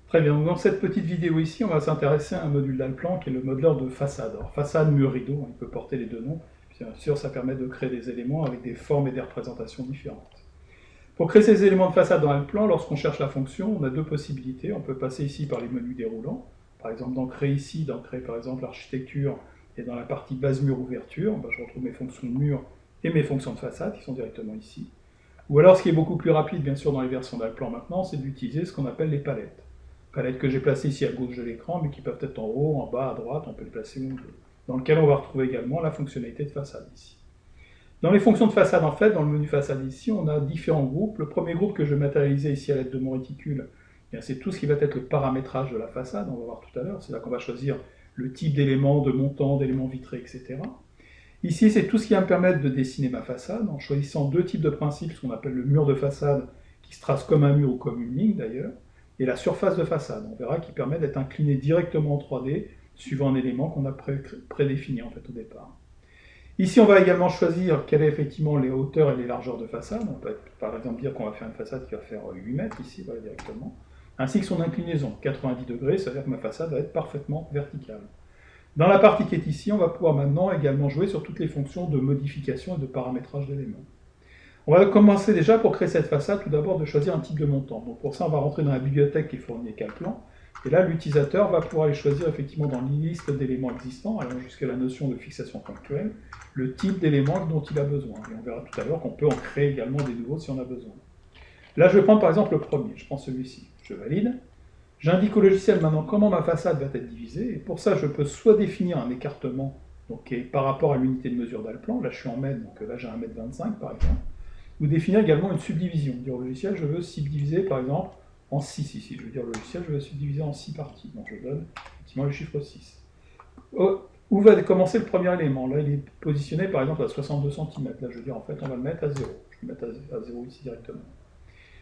Très bien, donc dans cette petite vidéo ici, on va s'intéresser à un module d'Alplan qui est le modeleur de façade. Alors façade, mur, rideau, il peut porter les deux noms. Bien sûr, ça permet de créer des éléments avec des formes et des représentations différentes. Pour créer ces éléments de façade dans Alplan, lorsqu'on cherche la fonction, on a deux possibilités. On peut passer ici par les menus déroulants, par exemple d'encrer ici, d'encrer par exemple l'architecture, et dans la partie base mur ouverture, je retrouve mes fonctions de mur et mes fonctions de façade qui sont directement ici. Ou alors, ce qui est beaucoup plus rapide, bien sûr, dans les versions d'Alplan maintenant, c'est d'utiliser ce qu'on appelle les palettes. Palettes que j'ai placées ici à gauche de l'écran, mais qui peuvent être en haut, en bas, à droite, on peut les placer où on veut. Dans lequel on va retrouver également la fonctionnalité de façade ici. Dans les fonctions de façade, en fait, dans le menu façade ici, on a différents groupes. Le premier groupe que je vais matérialiser ici à l'aide de mon réticule, c'est tout ce qui va être le paramétrage de la façade, on va voir tout à l'heure. C'est là qu'on va choisir le type d'éléments, de montants, d'éléments vitrés, etc. Ici, c'est tout ce qui va me permettre de dessiner ma façade, en choisissant deux types de principes, ce qu'on appelle le mur de façade, qui se trace comme un mur ou comme une ligne d'ailleurs, et la surface de façade, on verra, qui permet d'être incliné directement en 3D, suivant un élément qu'on a prédéfini en fait au départ. Ici, on va également choisir quelles sont effectivement les hauteurs et les largeurs de façade. On peut par exemple dire qu'on va faire une façade qui va faire 8 mètres ici, voilà, directement, ainsi que son inclinaison, 90 degrés, ça veut dire que ma façade va être parfaitement verticale. Dans la partie qui est ici, on va pouvoir maintenant également jouer sur toutes les fonctions de modification et de paramétrage d'éléments. On va commencer déjà pour créer cette façade, tout d'abord de choisir un type de montant. Donc pour ça, on va rentrer dans la bibliothèque qui est fournie avec Alplan. Et là, l'utilisateur va pouvoir aller choisir effectivement dans la liste d'éléments existants, allant jusqu'à la notion de fixation ponctuelle, le type d'élément dont il a besoin. Et on verra tout à l'heure qu'on peut en créer également des nouveaux si on a besoin. Là, je vais prendre par exemple le premier. Je prends celui-ci. Je valide. J'indique au logiciel maintenant comment ma façade va être divisée. Et pour ça, je peux soit définir un écartement donc, par rapport à l'unité de mesure d'Alplan. Là, je suis en mètres, donc là, j'ai 1,25 m par exemple. Ou définir également une subdivision. Dire au logiciel, je veux subdiviser par exemple en 6 ici. Je veux dire au logiciel, je veux subdiviser en 6 parties. Donc je donne effectivement le chiffre 6. Où va commencer le premier élément? Là, il est positionné par exemple à 62 cm. Là, je veux dire en fait, on va le mettre à 0. Je vais le mettre à 0 ici directement.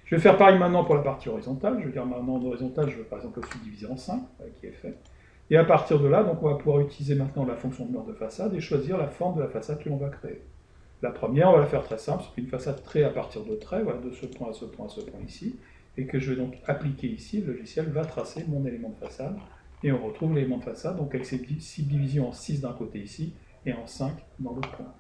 Je vais faire pareil maintenant pour la partie horizontale. Je veux dire maintenant en horizontale, je veux par exemple le subdiviser en 5, qui est fait. Et à partir de là, donc, on va pouvoir utiliser maintenant la fonction de mur de façade et choisir la forme de la façade que l'on va créer. La première, on va la faire très simple, c'est une façade trait à partir de traits, voilà, de ce point à ce point à ce point ici, et que je vais donc appliquer ici. Le logiciel va tracer mon élément de façade, et on retrouve l'élément de façade, donc avec ses subdivisions en 6 d'un côté ici, et en 5 dans l'autre point.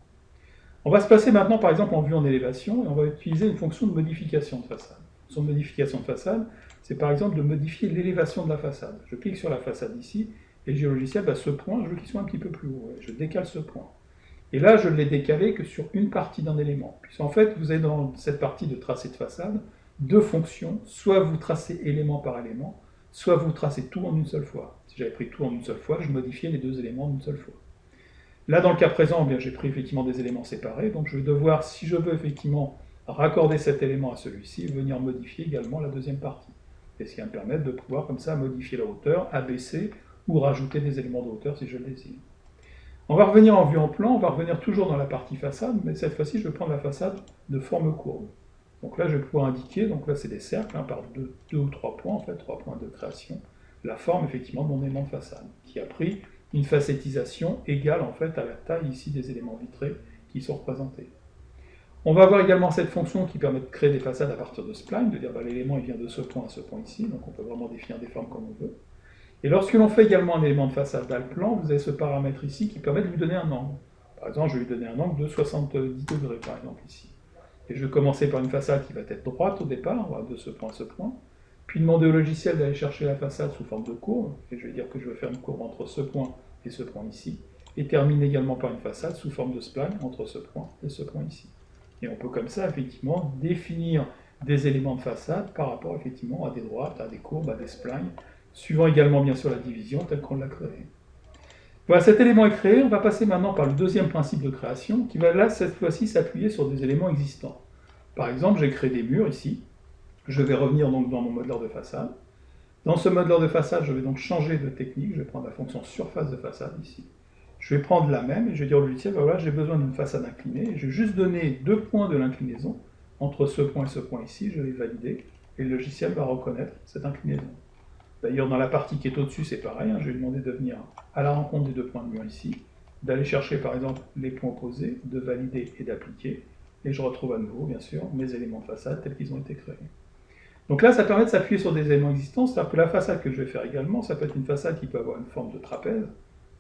On va se placer maintenant par exemple en vue en élévation, et on va utiliser une fonction de modification de façade. La fonction de modification de façade, c'est par exemple de modifier l'élévation de la façade. Je clique sur la façade ici, et je dis au logiciel, ce point, je veux qu'il soit un petit peu plus haut, je décale ce point. Et là, je ne l'ai décalé que sur une partie d'un élément. Puisqu'en fait, vous avez dans cette partie de tracé de façade deux fonctions. Soit vous tracez élément par élément, soit vous tracez tout en une seule fois. Si j'avais pris tout en une seule fois, je modifiais les deux éléments en une seule fois. Là, dans le cas présent, j'ai pris effectivement des éléments séparés. Donc je vais devoir, si je veux effectivement raccorder cet élément à celui-ci, venir modifier également la deuxième partie. Et ce qui va me permettre de pouvoir comme ça modifier la hauteur, abaisser ou rajouter des éléments de hauteur si je le désire. On va revenir en vue en plan, on va revenir toujours dans la partie façade, mais cette fois-ci, je vais prendre la façade de forme courbe. Donc là, je vais pouvoir indiquer, donc là, c'est des cercles, par deux ou trois points, en fait, 3 points de création, la forme, effectivement, de mon élément de façade, qui a pris une facettisation égale, en fait, à la taille, ici, des éléments vitrés qui sont représentés. On va avoir également cette fonction qui permet de créer des façades à partir de spline, de dire, l'élément, il vient de ce point à ce point ici, donc on peut vraiment définir des formes comme on veut. Et lorsque l'on fait également un élément de façade d'Alplan, vous avez ce paramètre ici qui permet de lui donner un angle. Par exemple, je vais lui donner un angle de 70 degrés, par exemple, ici. Et je vais commencer par une façade qui va être droite au départ, de ce point à ce point, puis demander au logiciel d'aller chercher la façade sous forme de courbe, et je vais dire que je vais faire une courbe entre ce point et ce point ici, et termine également par une façade sous forme de spline entre ce point et ce point ici. Et on peut comme ça, effectivement, définir des éléments de façade par rapport, effectivement, à des droites, à des courbes, à des splines, suivant également bien sûr la division telle qu'on l'a créée. Voilà, cet élément est créé, on va passer maintenant par le deuxième principe de création, qui va là, cette fois-ci, s'appuyer sur des éléments existants. Par exemple, j'ai créé des murs ici, je vais revenir donc dans mon modeleur de façade. Dans ce modeleur de façade, je vais donc changer de technique, je vais prendre la fonction surface de façade ici. Je vais prendre la même, et je vais dire au logiciel, voilà, j'ai besoin d'une façade inclinée, et je vais juste donner 2 points de l'inclinaison, entre ce point et ce point ici, je vais valider, et le logiciel va reconnaître cette inclinaison. D'ailleurs, dans la partie qui est au-dessus, c'est pareil, je vais lui demander de venir à la rencontre des 2 points de mur ici, d'aller chercher par exemple les points opposés, de valider et d'appliquer, et je retrouve à nouveau, bien sûr, mes éléments de façade tels qu'ils ont été créés. Donc là, ça permet de s'appuyer sur des éléments existants, c'est-à-dire que la façade que je vais faire également, ça peut être une façade qui peut avoir une forme de trapèze.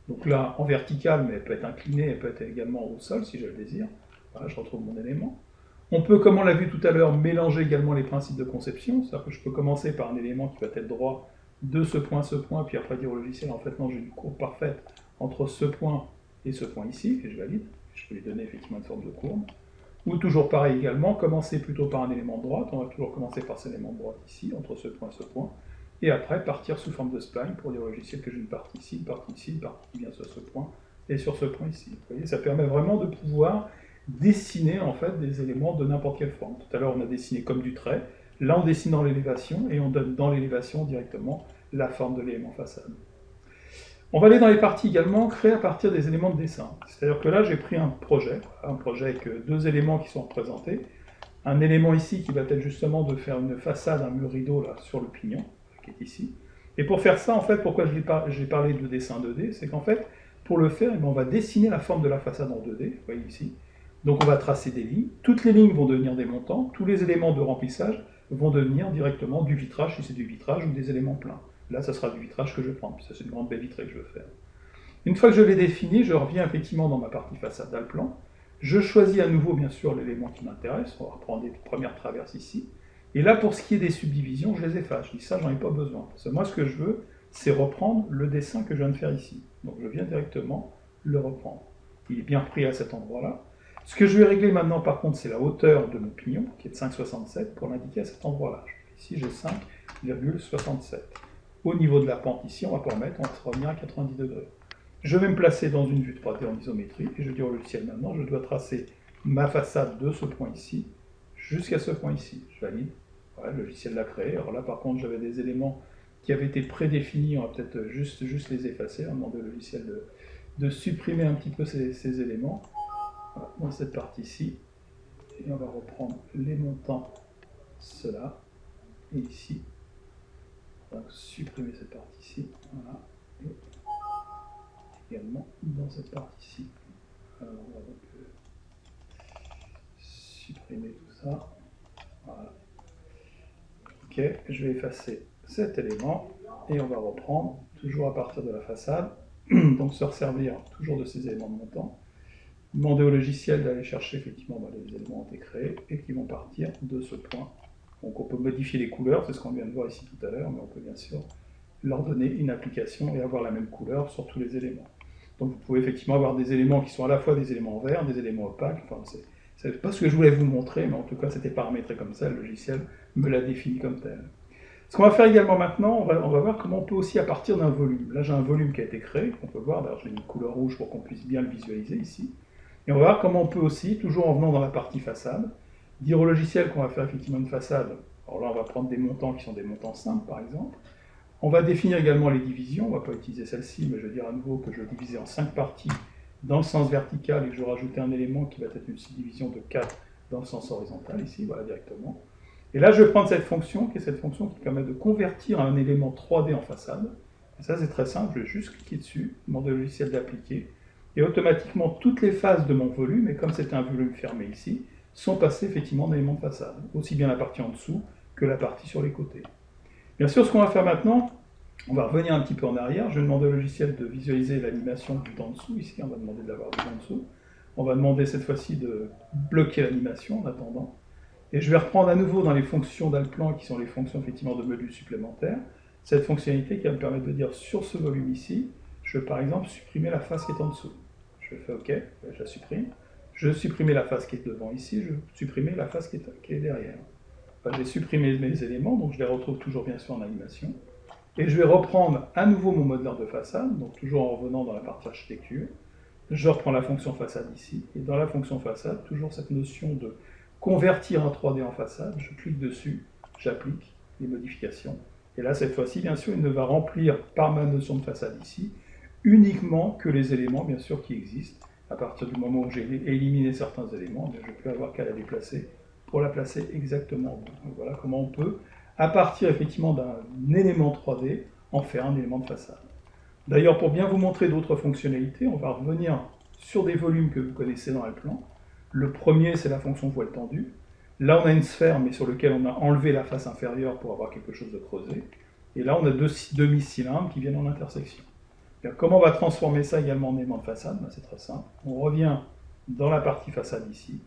Donc là, en verticale, mais elle peut être inclinée, elle peut être également au sol, si je le désire. Voilà, je retrouve mon élément. On peut, comme on l'a vu tout à l'heure, mélanger également les principes de conception, c'est-à-dire que je peux commencer par un élément qui va être droit de ce point, puis après dire au logiciel, en fait, non, j'ai une courbe parfaite entre ce point et ce point ici, et je valide. Je peux lui donner effectivement une forme de courbe. Ou toujours pareil également, commencer plutôt par un élément de droite, on va toujours commencer par cet élément de droite ici, entre ce point et ce point, et après partir sous forme de spline pour dire au logiciel que j'ai une partie ici, une partie ici, une partie qui vient sur ce point, et sur ce point ici. Vous voyez, ça permet vraiment de pouvoir dessiner en fait des éléments de n'importe quelle forme. Tout à l'heure on a dessiné comme du trait, là on dessine dans l'élévation, et on donne dans l'élévation directement la forme de l'élément façade. On va aller dans les parties également, créer à partir des éléments de dessin. C'est-à-dire que là, j'ai pris un projet avec deux éléments qui sont représentés. Un élément ici qui va être justement de faire une façade, un mur rideau là, sur le pignon, qui est ici. Et pour faire ça, en fait, pourquoi j'ai parlé de dessin 2D, c'est qu'en fait, pour le faire, on va dessiner la forme de la façade en 2D, vous voyez ici. Donc on va tracer des lignes. Toutes les lignes vont devenir des montants. Tous les éléments de remplissage vont devenir directement du vitrage, si c'est du vitrage, ou des éléments pleins. Là, ça sera du vitrage que je vais prendre, puis ça c'est une grande baie vitrée que je veux faire. Une fois que je l'ai défini, je reviens effectivement dans ma partie façade dans le plan. Je choisis à nouveau, bien sûr, l'élément qui m'intéresse. On va reprendre les premières traverses ici. Et là, pour ce qui est des subdivisions, je les efface. Je dis ça, j'en ai pas besoin. Parce que moi, ce que je veux, c'est reprendre le dessin que je viens de faire ici. Donc je viens directement le reprendre. Il est bien repris à cet endroit-là. Ce que je vais régler maintenant, par contre, c'est la hauteur de mon pignon, qui est de 5,67, pour l'indiquer à cet endroit-là. Ici, j'ai 5,67. Au niveau de la pente ici, on va pouvoir mettre, on va revenir à 90 degrés. Je vais me placer dans une vue 3D en isométrie, et je dis au logiciel maintenant, je dois tracer ma façade de ce point ici, jusqu'à ce point ici. Je valide, voilà, le logiciel l'a créé. Alors là par contre, j'avais des éléments qui avaient été prédéfinis, on va peut-être juste les effacer, on va demander au logiciel de supprimer un petit peu ces éléments, voilà, dans cette partie-ci, et on va reprendre les montants, cela, et ici. Donc supprimer cette partie-ci, voilà, et également dans cette partie-ci. Alors on va donc supprimer tout ça, voilà. Ok, je vais effacer cet élément, et on va reprendre, toujours à partir de la façade, donc se resservir toujours de ces éléments de montant, demander au logiciel d'aller chercher effectivement les éléments ont été créés, et qui vont partir de ce point. Donc on peut modifier les couleurs, c'est ce qu'on vient de voir ici tout à l'heure, mais on peut bien sûr leur donner une application et avoir la même couleur sur tous les éléments. Donc vous pouvez effectivement avoir des éléments qui sont à la fois des éléments verts, des éléments opaques, enfin c'est pas ce que je voulais vous montrer, mais en tout cas c'était paramétré comme ça, le logiciel me l'a défini comme tel. Ce qu'on va faire également maintenant, on va voir comment on peut aussi à partir d'un volume. Là j'ai un volume qui a été créé, qu'on peut voir, d'ailleurs j'ai mis une couleur rouge pour qu'on puisse bien le visualiser ici. Et on va voir comment on peut aussi, toujours en venant dans la partie façade, dire au logiciel qu'on va faire effectivement une façade. Alors là, on va prendre des montants qui sont des montants simples, par exemple. On va définir également les divisions. On ne va pas utiliser celle-ci, mais je vais dire à nouveau que je vais diviser en 5 parties dans le sens vertical et que je vais rajouter un élément qui va être une subdivision de 4 dans le sens horizontal, ici, voilà, directement. Et là, je vais prendre cette fonction, qui est cette fonction qui permet de convertir un élément 3D en façade. Et ça, c'est très simple. Je vais juste cliquer dessus, demander au logiciel d'appliquer. Et automatiquement, toutes les phases de mon volume, et comme c'est un volume fermé ici, sont passés effectivement en éléments de façade, aussi bien la partie en dessous que la partie sur les côtés. Bien sûr, ce qu'on va faire maintenant, on va revenir un petit peu en arrière, je vais demander au logiciel de visualiser l'animation du d'en dessous, ici on va demander de l'avoir du d'en dessous, on va demander cette fois-ci de bloquer l'animation en attendant, et je vais reprendre à nouveau dans les fonctions d'Alplan, qui sont les fonctions effectivement de module supplémentaires, cette fonctionnalité qui va me permettre de dire sur ce volume ici, je veux par exemple supprimer la face qui est en dessous. Je fais OK, je la supprime. Je vais supprimer la face qui est devant ici, je vais supprimer la face qui est derrière. Enfin, j'ai supprimé mes éléments, donc je les retrouve toujours bien sûr en animation. Et je vais reprendre à nouveau mon modeleur de façade, donc toujours en revenant dans la partie architecture. Je reprends la fonction façade ici, et dans la fonction façade, toujours cette notion de convertir un 3D en façade, je clique dessus, j'applique les modifications. Et là, cette fois-ci, bien sûr, il ne va remplir par ma notion de façade ici, uniquement que les éléments, bien sûr, qui existent. À partir du moment où j'ai éliminé certains éléments, je ne vais plus avoir qu'à la déplacer pour la placer exactement au bout. Donc voilà comment on peut, à partir effectivement d'un élément 3D, en faire un élément de façade. D'ailleurs, pour bien vous montrer d'autres fonctionnalités, on va revenir sur des volumes que vous connaissez dans Alplan. Le premier, c'est la fonction voile tendue. Là, on a une sphère, mais sur laquelle on a enlevé la face inférieure pour avoir quelque chose de creusé. Et là, on a deux demi-cylindres qui viennent en intersection. Bien, comment on va transformer ça également en élément de façade? Ben, c'est très simple. On revient dans la partie façade ici.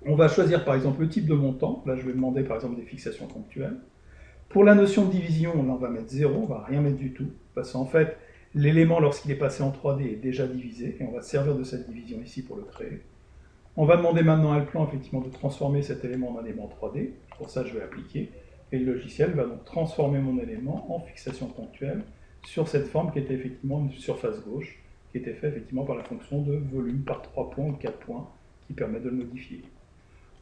On va choisir par exemple le type de montant. Là, je vais demander par exemple des fixations ponctuelles. Pour la notion de division, là, on va mettre 0, on ne va rien mettre du tout. Parce qu'en fait, l'élément, lorsqu'il est passé en 3D, est déjà divisé. Et on va se servir de cette division ici pour le créer. On va demander maintenant à le plan effectivement de transformer cet élément en élément 3D. Pour ça, je vais appliquer. Et le logiciel va donc transformer mon élément en fixation ponctuelle sur cette forme qui était effectivement une surface gauche, qui était faite effectivement par la fonction de volume par 3 points ou 4 points, qui permet de le modifier.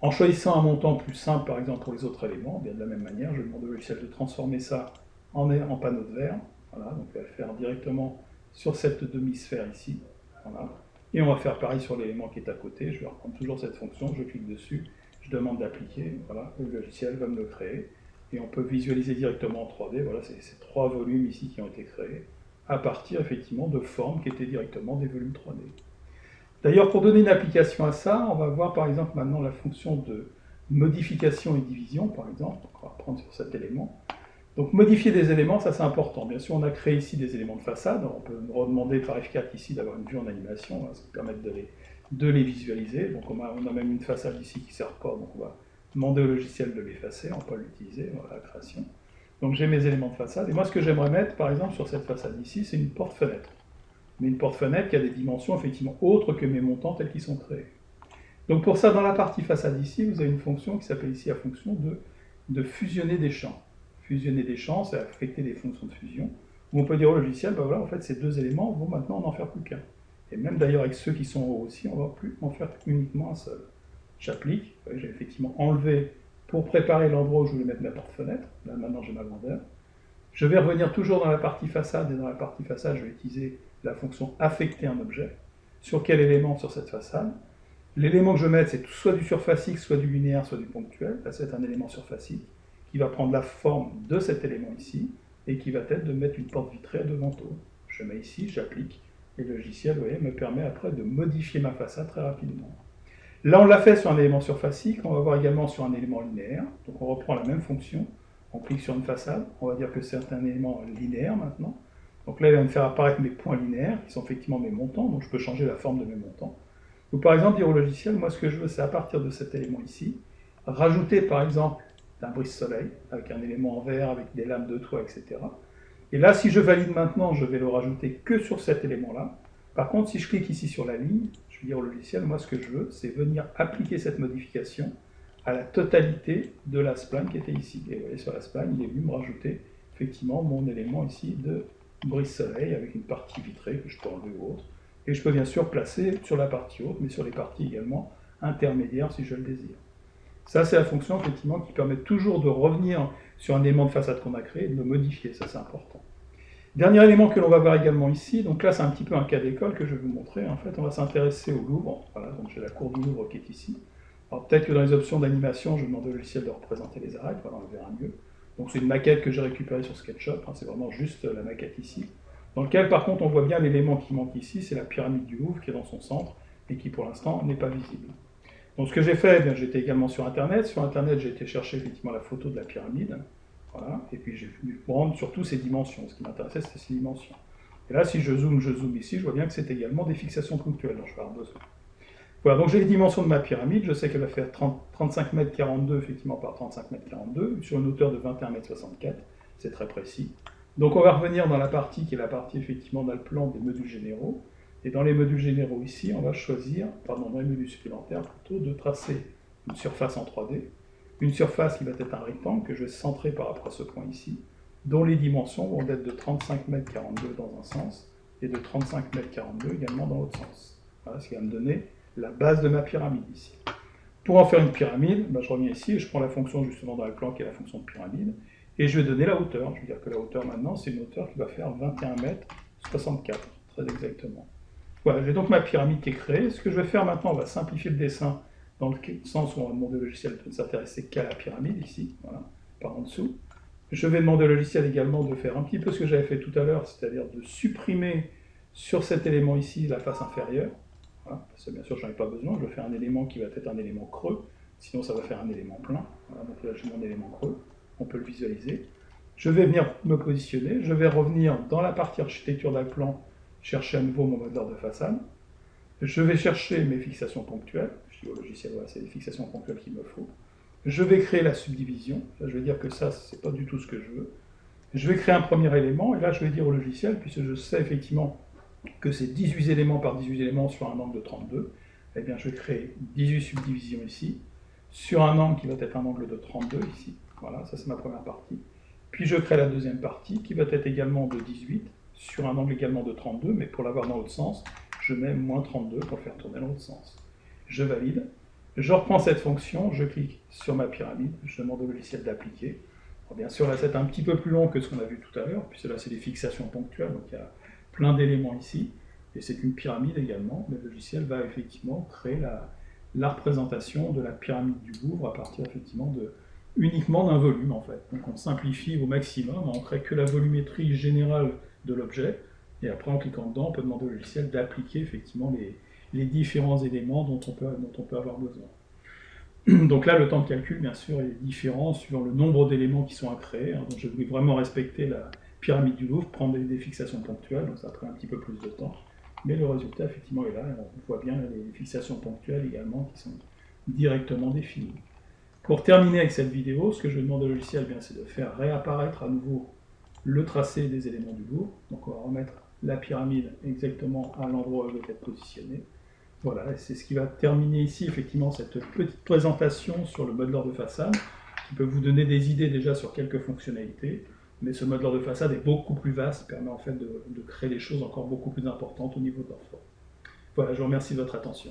En choisissant un montant plus simple, par exemple, pour les autres éléments, bien de la même manière, je vais demander au logiciel de transformer ça en panneau de verre. Voilà, donc on va le faire directement sur cette demi-sphère ici. Voilà. Et on va faire pareil sur l'élément qui est à côté. Je vais reprendre toujours cette fonction, je clique dessus, je demande d'appliquer, voilà, le logiciel va me le créer. Et on peut visualiser directement en 3D, voilà, c'est ces 3 volumes ici qui ont été créés, à partir effectivement de formes qui étaient directement des volumes 3D. D'ailleurs, pour donner une application à ça, on va voir par exemple maintenant la fonction de modification et division, par exemple. On va reprendre sur cet élément. Donc modifier des éléments, ça c'est important. Bien sûr, on a créé ici des éléments de façade. On peut redemander par F4 ici d'avoir une vue en animation, ça va permettre de les visualiser. Donc on a même une façade ici qui ne sert pas, donc on va demander au logiciel de l'effacer, on peut l'utiliser, voilà la création. Donc j'ai mes éléments de façade. Et moi ce que j'aimerais mettre par exemple sur cette façade ici, c'est une porte-fenêtre. Mais une porte-fenêtre qui a des dimensions effectivement autres que mes montants tels qu'ils sont créés. Donc pour ça, dans la partie façade ici, vous avez une fonction qui s'appelle ici la fonction de fusionner des champs. Fusionner des champs, c'est affecter des fonctions de fusion. Où on peut dire au logiciel, ben voilà, en fait ces deux éléments vont maintenant en faire plus qu'un. Et même d'ailleurs avec ceux qui sont en haut aussi, on ne va plus en faire uniquement un seul. J'applique, j'ai effectivement enlevé pour préparer l'endroit où je voulais mettre ma porte-fenêtre. Là maintenant j'ai ma grandeur. Je vais revenir toujours dans la partie façade, et dans la partie façade, je vais utiliser la fonction affecter un objet. Sur quel élément sur cette façade? L'élément que je vais mettre, c'est soit du surfacique, soit du linéaire, soit du ponctuel. Là, c'est un élément surfacique qui va prendre la forme de cet élément ici, et qui va être de mettre une porte vitrée à deux vantaux. Je mets ici, j'applique, et le logiciel, vous voyez, me permet après de modifier ma façade très rapidement. Là, on l'a fait sur un élément surfacique, on va voir également sur un élément linéaire. Donc on reprend la même fonction, on clique sur une façade, on va dire que c'est un élément linéaire maintenant. Donc là, il va me faire apparaître mes points linéaires, qui sont effectivement mes montants, donc je peux changer la forme de mes montants. Ou par exemple, dire au logiciel, moi ce que je veux, c'est à partir de cet élément ici, rajouter par exemple un brise-soleil, avec un élément en verre, avec des lames de toit, etc. Et là, si je valide maintenant, je vais le rajouter que sur cet élément-là. Par contre, si je clique ici sur la ligne, je vais dire au logiciel, moi ce que je veux, c'est venir appliquer cette modification à la totalité de la spline qui était ici. Et vous voyez, sur la spline, il est venu me rajouter effectivement mon élément ici de brise-soleil avec une partie vitrée que je peux enlever ou autre. Et je peux bien sûr placer sur la partie haute, mais sur les parties également intermédiaires si je le désire. Ça, c'est la fonction effectivement qui permet toujours de revenir sur un élément de façade qu'on a créé et de le modifier, ça c'est important. Dernier élément que l'on va voir également ici, donc là c'est un petit peu un cas d'école que je vais vous montrer. En fait, on va s'intéresser au Louvre. Voilà, donc j'ai la cour du Louvre qui est ici. Alors peut-être que dans les options d'animation, je vais demander au logiciel de représenter les arêtes, voilà, on le verra mieux. Donc c'est une maquette que j'ai récupérée sur SketchUp, hein, c'est vraiment juste la maquette ici. Dans lequel par contre on voit bien l'élément qui manque ici, c'est la pyramide du Louvre qui est dans son centre et qui pour l'instant n'est pas visible. Donc ce que j'ai fait, eh j'étais également sur Internet. Sur Internet, j'ai été chercher effectivement la photo de la pyramide. Voilà, et puis j'ai pu prendre surtout ses dimensions. Ce qui m'intéressait, c'était ses dimensions. Et là, si je zoome ici, je vois bien que c'est également des fixations ponctuelles dont je vais avoir besoin. Voilà, donc j'ai les dimensions de ma pyramide. Je sais qu'elle va faire 35 m 42 effectivement par 35 m 42 sur une hauteur de 21 m 64. C'est très précis. Donc on va revenir dans la partie qui est la partie effectivement dans le plan des modules généraux. Et dans les modules généraux ici, on va choisir, pardon, dans les modules supplémentaires plutôt, de tracer une surface en 3D. Une surface qui va être un rectangle que je vais centrer par rapport à ce point ici, dont les dimensions vont être de 35 m 42 dans un sens et de 35 m 42 également dans l'autre sens. Voilà ce qui va me donner la base de ma pyramide ici. Pour en faire une pyramide, je reviens ici et je prends la fonction justement dans le plan qui est la fonction de pyramide et je vais donner la hauteur. Je vais dire que la hauteur maintenant c'est une hauteur qui va faire 21 m 64, très exactement. Voilà, j'ai donc ma pyramide qui est créée. Ce que je vais faire maintenant, on va simplifier le dessin dans le sens où on va demander au logiciel de ne s'intéresser qu'à la pyramide, ici, voilà, par en dessous. Je vais demander au logiciel également de faire un petit peu ce que j'avais fait tout à l'heure, c'est-à-dire de supprimer sur cet élément ici la face inférieure. Voilà, parce que bien sûr, je n'en ai pas besoin, je vais faire un élément qui va être un élément creux. sinon ça va faire un élément plein. Voilà, donc là j'ai mon élément creux, on peut le visualiser. Je vais venir me positionner, je vais revenir dans la partie architecture d'Alplan, chercher à nouveau mon modeleur de façade. Je vais chercher mes fixations ponctuelles, je dis au logiciel, voilà, c'est les fixations ponctuelles qu'il me faut. Je vais créer la subdivision, là, je vais dire que ça, c'est pas du tout ce que je veux. Je vais créer un premier élément, et là je vais dire au logiciel, puisque je sais effectivement que c'est 18 éléments par 18 éléments sur un angle de 32, eh bien je vais créer 18 subdivisions ici, sur un angle qui va être un angle de 32 ici. Voilà, ça c'est ma première partie. Puis je crée la deuxième partie, qui va être également de 18, sur un angle également de 32, mais pour l'avoir dans l'autre sens, je mets moins 32 pour le faire tourner dans l'autre sens. Je valide. Je reprends cette fonction, je clique sur ma pyramide, je demande au logiciel d'appliquer. Bien sûr, là c'est un petit peu plus long que ce qu'on a vu tout à l'heure, puisque là c'est des fixations ponctuelles, donc il y a plein d'éléments ici, et c'est une pyramide également, mais le logiciel va effectivement créer la représentation de la pyramide du Louvre à partir effectivement uniquement d'un volume en fait. Donc on simplifie au maximum, on crée que la volumétrie générale de l'objet, et après en cliquant dedans, on peut demander au logiciel d'appliquer effectivement les différents éléments dont on peut avoir besoin. Donc là, le temps de calcul, bien sûr, est différent suivant le nombre d'éléments qui sont à créer. Donc je voulais vraiment respecter la pyramide du Louvre, prendre des fixations ponctuelles, donc ça prend un petit peu plus de temps. Mais le résultat, effectivement, est là. On voit bien les fixations ponctuelles également qui sont directement définies. Pour terminer avec cette vidéo, ce que je demande au logiciel, c'est de faire réapparaître à nouveau le tracé des éléments du Louvre. Donc on va remettre la pyramide exactement à l'endroit où elle doit être positionnée. Voilà, c'est ce qui va terminer ici, effectivement, cette petite présentation sur le modeleur de façade, qui peut vous donner des idées déjà sur quelques fonctionnalités, mais ce modeleur de façade est beaucoup plus vaste, permet en fait de créer des choses encore beaucoup plus importantes au niveau de leur forme. Voilà, je vous remercie de votre attention.